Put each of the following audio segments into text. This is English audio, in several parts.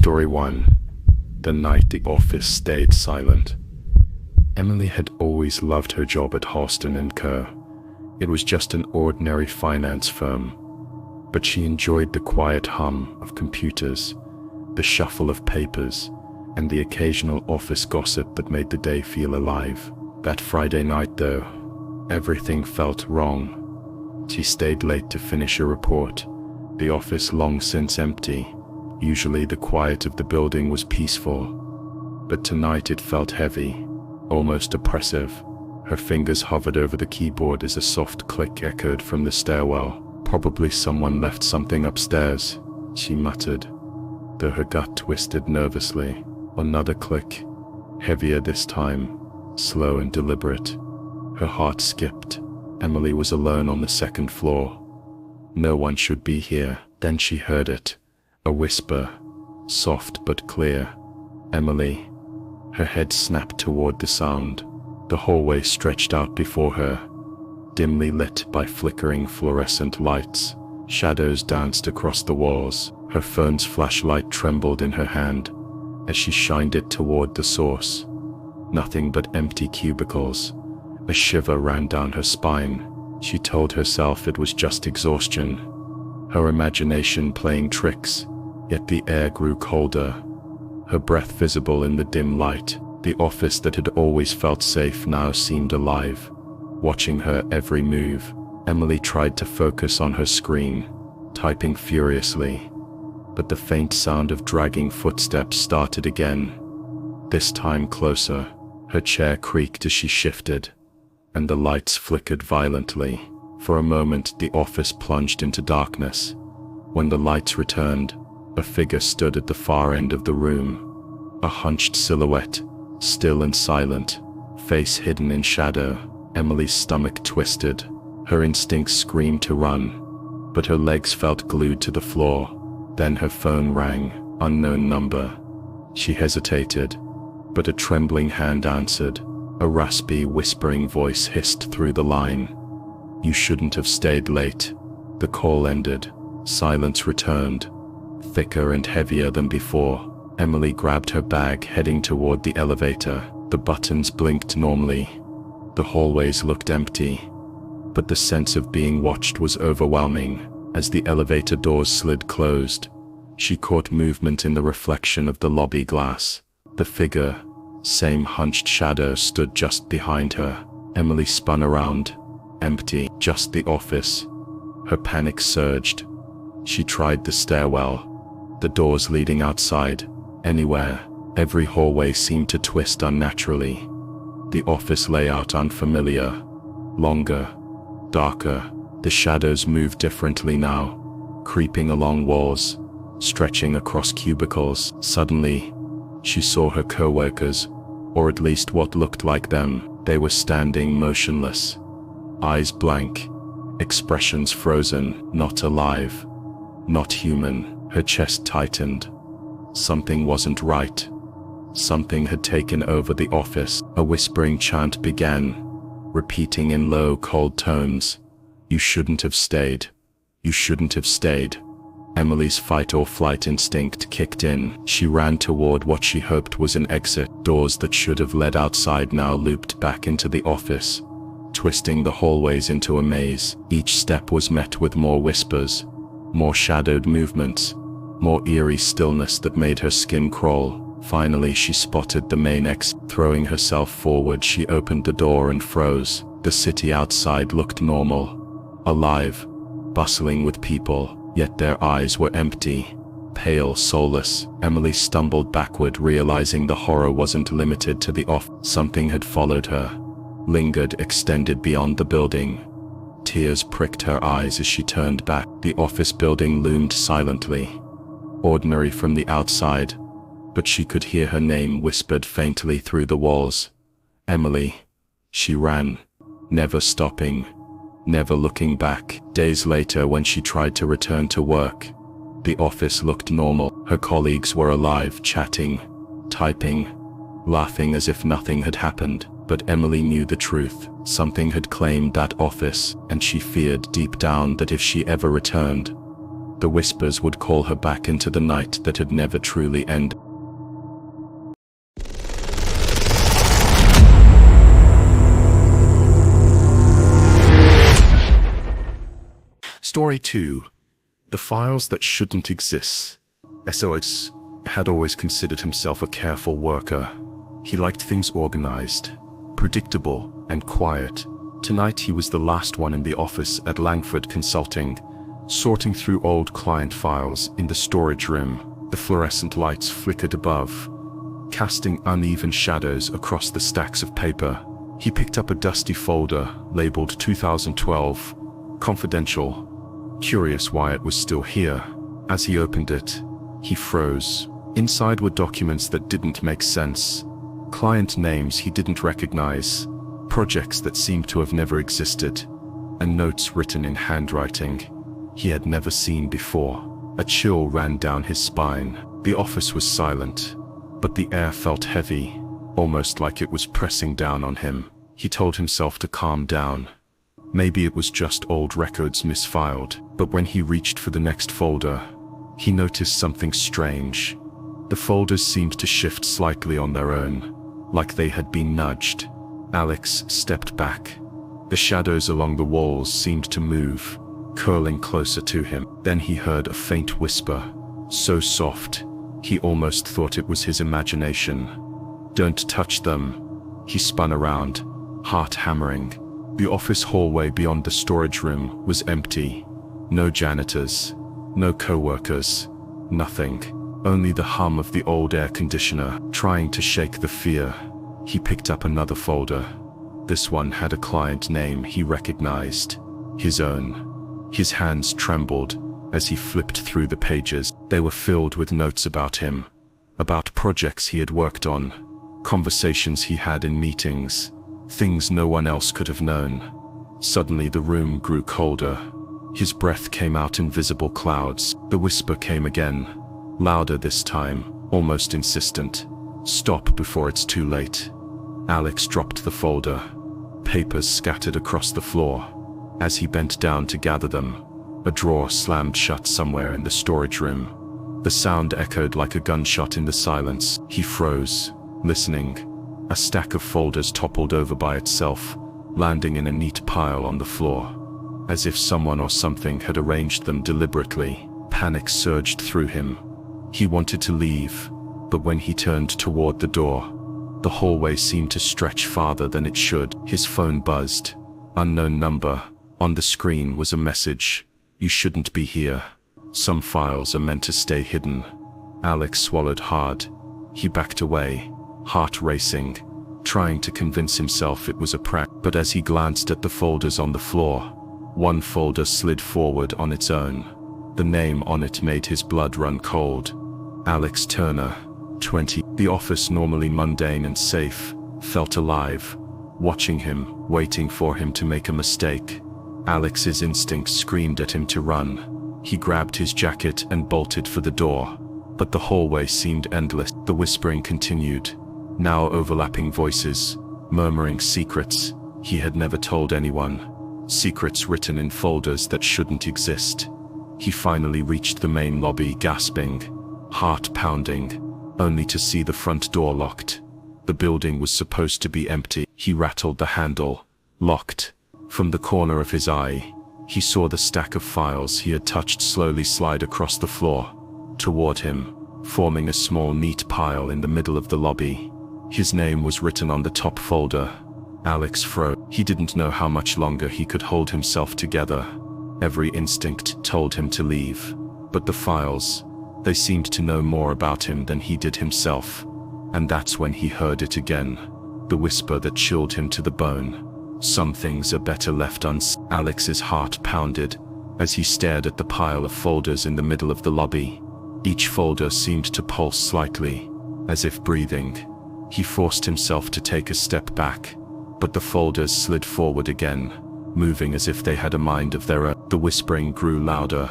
Story 1. The night the office stayed silent. Emily had always loved her job at Halston & Co. It was just an ordinary finance firm, but she enjoyed the quiet hum of computers, the shuffle of papers, and the occasional office gossip that made the day feel alive. That Friday night, though, everything felt wrong. She stayed late to finish a report, the office long since empty. Usually the quiet of the building was peaceful, but tonight it felt heavy, almost oppressive. Her fingers hovered over the keyboard as a soft click echoed from the stairwell. Probably someone left something upstairs, she muttered, though her gut twisted nervously. Another click, heavier this time, slow and deliberate. Her heart skipped. Emily was alone on the second floor. No one should be here. Then she heard it. A whisper, soft but clear. "Emily." Her head snapped toward the sound. The hallway stretched out before her, dimly lit by flickering fluorescent lights. Shadows danced across the walls. Her phone's flashlight trembled in her hand as she shined it toward the source. Nothing but empty cubicles. A shiver ran down her spine. She told herself it was just exhaustion, her imagination playing tricks, yet the air grew colder, her breath visible in the dim light. The office that had always felt safe now seemed alive, watching her every move. Emily tried to focus on her screen, typing furiously, but the faint sound of dragging footsteps started again, this time closer. Her chair creaked as she shifted, and the lights flickered violently. For a moment the office plunged into darkness. When the lights returned, a figure stood at the far end of the room, a hunched silhouette, still and silent, face hidden in shadow. Emily's stomach twisted. Her instincts screamed to run, but her legs felt glued to the floor. Then her phone rang. Unknown number. She hesitated, but a trembling hand answered. A raspy, whispering voice hissed through the line. "You shouldn't have stayed late." The call ended. Silence returned, thicker and heavier than before. Emily grabbed her bag, heading toward the elevator. The buttons blinked normally. The hallways looked empty, but the sense of being watched was overwhelming. As the elevator doors slid closed, she caught movement in the reflection of the lobby glass. The figure, same hunched shadow, stood just behind her. Emily spun around. Empty, just the office. Her panic surged. She tried the stairwell, the doors leading outside. Anywhere, every hallway seemed to twist unnaturally. The office layout unfamiliar, longer, darker. The shadows moved differently now, creeping along walls, stretching across cubicles. Suddenly, she saw her co-workers, or at least what looked like them. They were standing motionless, eyes blank, expressions frozen, not alive, not human. Her chest tightened. Something wasn't right. Something had taken over the office. A whispering chant began, repeating in low, cold tones. "You shouldn't have stayed. You shouldn't have stayed." Emily's fight-or-flight instinct kicked in. She ran toward what she hoped was an exit. Doors that should have led outside now looped back into the office, twisting the hallways into a maze. Each step was met with more whispers, more shadowed movements, more eerie stillness that made her skin crawl. Finally she spotted the main exit. Throwing herself forward, she opened the door and froze. The city outside looked normal, alive, bustling with people, yet their eyes were empty, pale, soulless. Emily stumbled backward, realizing the horror wasn't limited to the off. Something had followed her, lingered, extended beyond the building. Tears pricked her eyes as she turned back. The office building loomed silently, ordinary from the outside, but she could hear her name whispered faintly through the walls. Emily. She ran, never stopping, never looking back. Days later, when she tried to return to work, the office looked normal. Her colleagues were alive, chatting, typing, laughing as if nothing had happened. But Emily knew the truth. Something had claimed that office, and she feared deep down that if she ever returned, The whispers would call her back into the night that had never truly ended. Story 2. The Files That Shouldn't Exist. SOS had always considered himself a careful worker. He liked things organized, predictable, and quiet. Tonight he was the last one in the office at Langford Consulting, sorting through old client files in the storage room. The fluorescent lights flickered above, casting uneven shadows across the stacks of paper. He picked up a dusty folder labeled 2012, Confidential. Curious why it was still here. As he opened it, he froze. Inside were documents that didn't make sense, client names he didn't recognize, projects that seemed to have never existed, and notes written in handwriting he had never seen before. A chill ran down his spine. The office was silent, but the air felt heavy, almost like it was pressing down on him. He told himself to calm down. Maybe it was just old records misfiled. But when he reached for the next folder, he noticed something strange. The folders seemed to shift slightly on their own, like they had been nudged. Alex stepped back. The shadows along the walls seemed to move, curling closer to him. Then he heard a faint whisper, so soft, he almost thought it was his imagination. "Don't touch them." He spun around, heart hammering. The office hallway beyond the storage room was empty. No janitors, no co-workers, nothing. Only the hum of the old air conditioner trying to shake the fear. He picked up another folder. This one had a client name he recognized, his own. His hands trembled as he flipped through the pages. They were filled with notes about him, about projects he had worked on, conversations he had in meetings, things no one else could have known. Suddenly the room grew colder. His breath came out in visible clouds. The whisper came again, louder this time, almost insistent. "Stop before it's too late." Alex dropped the folder. Papers scattered across the floor. As he bent down to gather them, a drawer slammed shut somewhere in the storage room. The sound echoed like a gunshot in the silence. He froze, listening. A stack of folders toppled over by itself, landing in a neat pile on the floor. As if someone or something had arranged them deliberately. Panic surged through him. He wanted to leave, but when he turned toward the door, the hallway seemed to stretch farther than it should. His phone buzzed. Unknown number. On the screen was a message. "You shouldn't be here. Some files are meant to stay hidden." Alex swallowed hard. He backed away, heart racing, trying to convince himself it was a prank. But as he glanced at the folders on the floor, one folder slid forward on its own. The name on it made his blood run cold. Alex Turner, 20. The office, normally mundane and safe, felt alive, watching him, waiting for him to make a mistake. Alex's instincts screamed at him to run. He grabbed his jacket and bolted for the door. But the hallway seemed endless. The whispering continued, now overlapping voices, murmuring secrets he had never told anyone. Secrets written in folders that shouldn't exist. He finally reached the main lobby, gasping, heart pounding, only to see the front door locked. The building was supposed to be empty. He rattled the handle. Locked. From the corner of his eye, he saw the stack of files he had touched slowly slide across the floor, toward him, forming a small neat pile in the middle of the lobby. His name was written on the top folder. Alex froze. He didn't know how much longer he could hold himself together. Every instinct told him to leave. But the files, they seemed to know more about him than he did himself. And that's when he heard it again. The whisper that chilled him to the bone. "Some things are better left unsaid." Alex's heart pounded as he stared at the pile of folders in the middle of the lobby. Each folder seemed to pulse slightly, as if breathing. He forced himself to take a step back, but the folders slid forward again, moving as if they had a mind of their own. The whispering grew louder,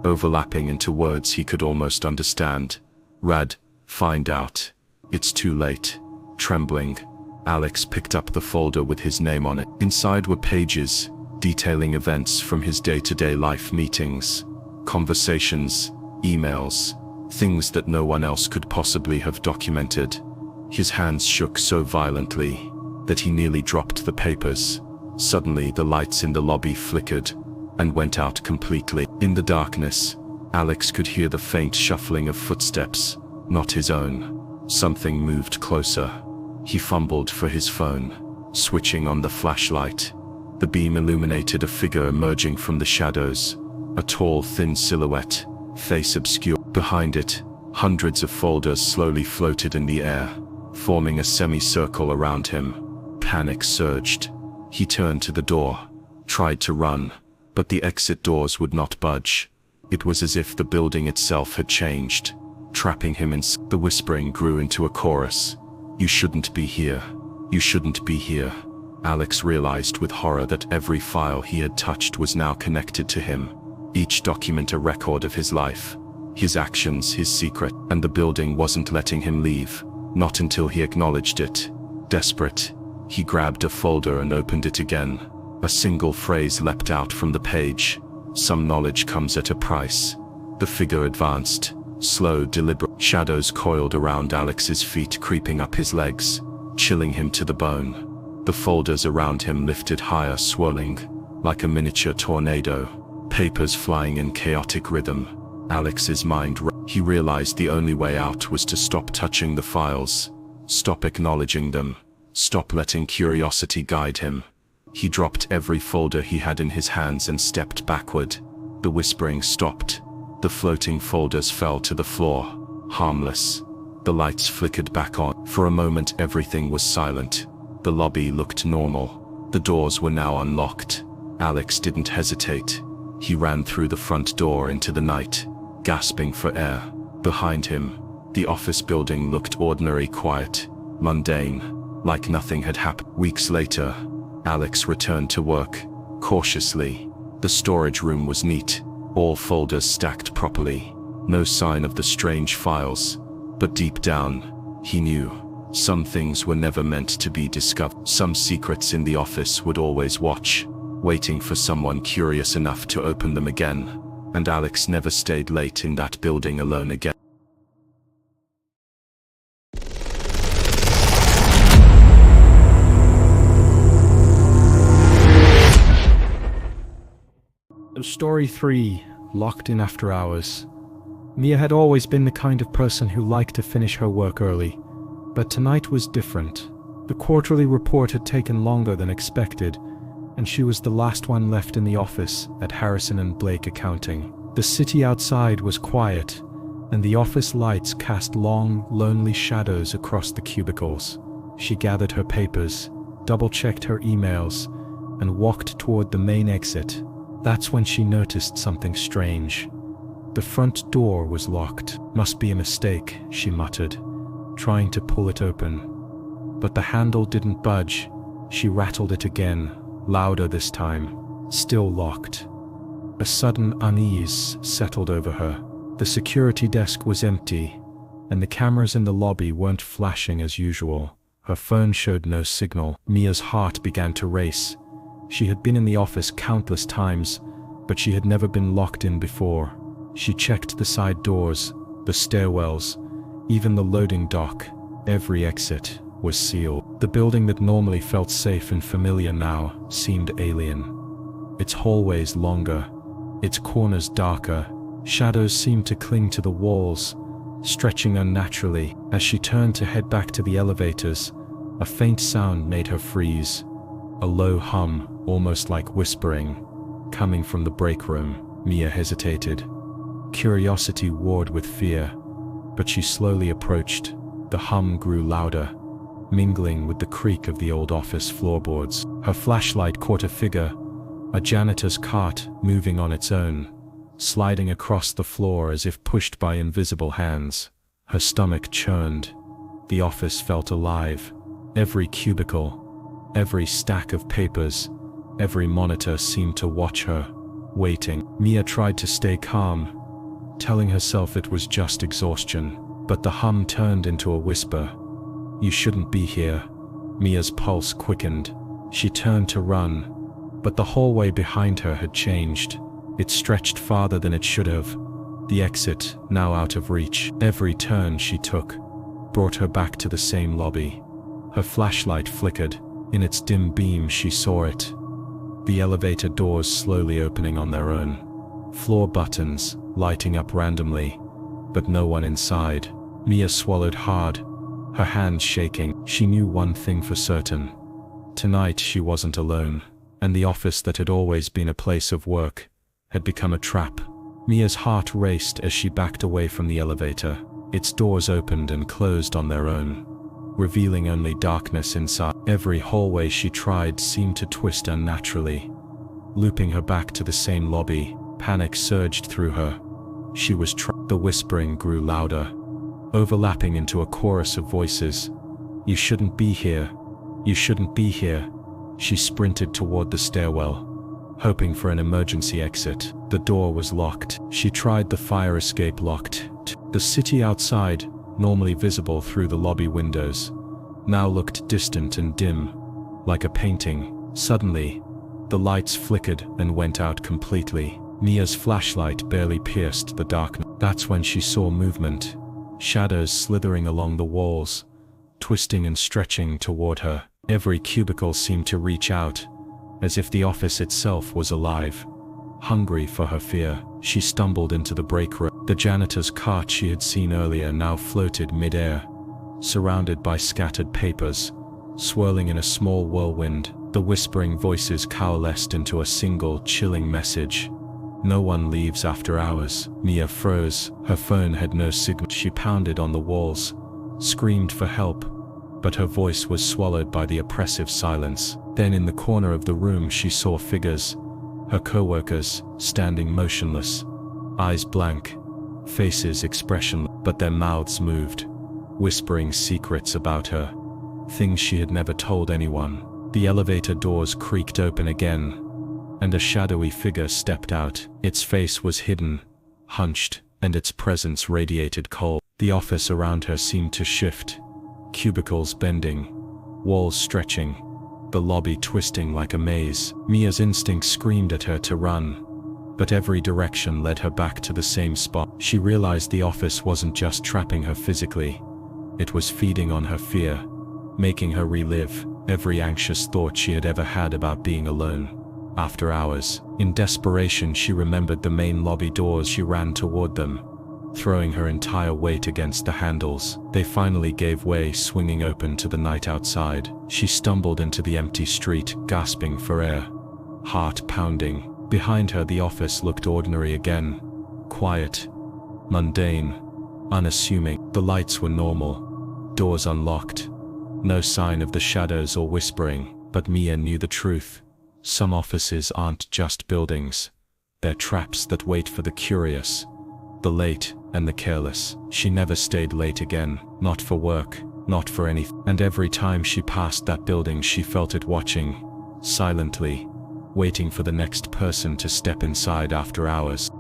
overlapping into words he could almost understand. "Rad, find out. It's too late." Trembling, Alex picked up the folder with his name on it. Inside were pages detailing events from his day-to-day life meetings, Conversations, emails, things that no one else could possibly have documented. His hands shook so violently that he nearly dropped the papers. Suddenly the lights in the lobby flickered and went out completely. In the darkness, Alex could hear the faint shuffling of footsteps, not his own. Something moved closer. He fumbled for his phone, switching on the flashlight. The beam illuminated a figure emerging from the shadows, a tall, thin silhouette, face obscured. Behind it, hundreds of folders slowly floated in the air, forming a semicircle around him. Panic surged. He turned to the door, tried to run, but the exit doors would not budge. It was as if the building itself had changed, trapping him in. The whispering grew into a chorus. "You shouldn't be here. You shouldn't be here." Alex realized with horror that every file he had touched was now connected to him, each document a record of his life, his actions, his secret, and the building wasn't letting him leave, not until he acknowledged it. Desperate, he grabbed a folder and opened it again. A single phrase leapt out from the page. "Some knowledge comes at a price." The figure advanced, slow, deliberate. Shadows coiled around Alex's feet, creeping up his legs, chilling him to the bone. The folders around him lifted higher, swirling like a miniature tornado, papers flying in chaotic rhythm. Alex's mind he realized the only way out was to stop touching the files, stop acknowledging them, stop letting curiosity guide him. He dropped every folder he had in his hands and stepped backward. The whispering stopped. The floating folders fell to the floor, harmless. The lights flickered back on. For a moment everything was silent. The lobby looked normal. The doors were now unlocked. Alex didn't hesitate. He ran through the front door into the night, gasping for air. Behind him, the office building looked ordinary, quiet, mundane, like nothing had happened. Weeks later, Alex returned to work, cautiously. The storage room was neat, all folders stacked properly, no sign of the strange files. But deep down, he knew, some things were never meant to be discovered. Some secrets in the office would always watch, waiting for someone curious enough to open them again. And Alex never stayed late in that building alone again. Story 3, Locked in After Hours. Mia had always been the kind of person who liked to finish her work early, but tonight was different. The quarterly report had taken longer than expected, and she was the last one left in the office at Harrison and Blake Accounting. The city outside was quiet, and the office lights cast long, lonely shadows across the cubicles. She gathered her papers, double-checked her emails, and walked toward the main exit. That's when she noticed something strange. The front door was locked. "Must be a mistake," she muttered, trying to pull it open. But the handle didn't budge. She rattled it again, louder this time. Still locked. A sudden unease settled over her. The security desk was empty, and the cameras in the lobby weren't flashing as usual. Her phone showed no signal. Mia's heart began to race. She had been in the office countless times, but she had never been locked in before. She checked the side doors, the stairwells, even the loading dock. Every exit was sealed. The building that normally felt safe and familiar now seemed alien. Its hallways longer, its corners darker. Shadows seemed to cling to the walls, stretching unnaturally. As she turned to head back to the elevators, a faint sound made her freeze. A low hum, almost like whispering, coming from the break room. Mia hesitated. Curiosity warred with fear, but she slowly approached. The hum grew louder, mingling with the creak of the old office floorboards. Her flashlight caught a figure, a janitor's cart moving on its own, sliding across the floor as if pushed by invisible hands. Her stomach churned. The office felt alive. Every cubicle, every stack of papers, every monitor seemed to watch her, waiting. Mia tried to stay calm, telling herself it was just exhaustion, but the hum turned into a whisper. "You shouldn't be here." Mia's pulse quickened. She turned to run, but the hallway behind her had changed. It stretched farther than it should have, the exit now out of reach. Every turn she took brought her back to the same lobby. Her flashlight flickered. In its dim beam she saw it. The elevator doors slowly opening on their own. Floor buttons lighting up randomly, but no one inside. Mia swallowed hard, her hands shaking. She knew one thing for certain. Tonight she wasn't alone, and the office that had always been a place of work had become a trap. Mia's heart raced as she backed away from the elevator. Its doors opened and closed on their own, revealing only darkness inside. Every hallway she tried seemed to twist unnaturally, looping her back to the same lobby. Panic surged through her. She was The whispering grew louder, overlapping into a chorus of voices. "You shouldn't be here. You shouldn't be here." She sprinted toward the stairwell, hoping for an emergency exit. The door was locked. She tried the fire escape locked. The city outside, normally visible through the lobby windows, now looked distant and dim, like a painting. Suddenly, the lights flickered and went out completely. Mia's flashlight barely pierced the darkness. That's when she saw movement, shadows slithering along the walls, twisting and stretching toward her. Every cubicle seemed to reach out, as if the office itself was alive, hungry for her fear. She stumbled into the break room. The janitor's cart she had seen earlier now floated mid-air, surrounded by scattered papers, swirling in a small whirlwind. The whispering voices coalesced into a single chilling message. "No one leaves after hours." Mia froze. Her phone had no signal. She pounded on the walls, screamed for help, but her voice was swallowed by the oppressive silence. Then in the corner of the room she saw figures, her co-workers, standing motionless, eyes blank, faces expressionless, but their mouths moved, whispering secrets about her, things she had never told anyone. The elevator doors creaked open again, and a shadowy figure stepped out. Its face was hidden, hunched, and its presence radiated cold. The office around her seemed to shift, cubicles bending, walls stretching, the lobby twisting like a maze. Mia's instinct screamed at her to run, but every direction led her back to the same spot. She realized the office wasn't just trapping her physically, it was feeding on her fear, making her relive every anxious thought she had ever had about being alone. After hours, in desperation she remembered the main lobby doors. She ran toward them, throwing her entire weight against the handles. They finally gave way, swinging open to the night outside. She stumbled into the empty street, gasping for air, heart pounding. Behind her the office looked ordinary again, quiet, mundane, unassuming. The lights were normal, doors unlocked, no sign of the shadows or whispering. But Mia knew the truth. Some offices aren't just buildings, they're traps that wait for the curious, the late, and the careless. She never stayed late again, not for work, not for anything. And every time she passed that building she felt it watching, silently, waiting for the next person to step inside after hours.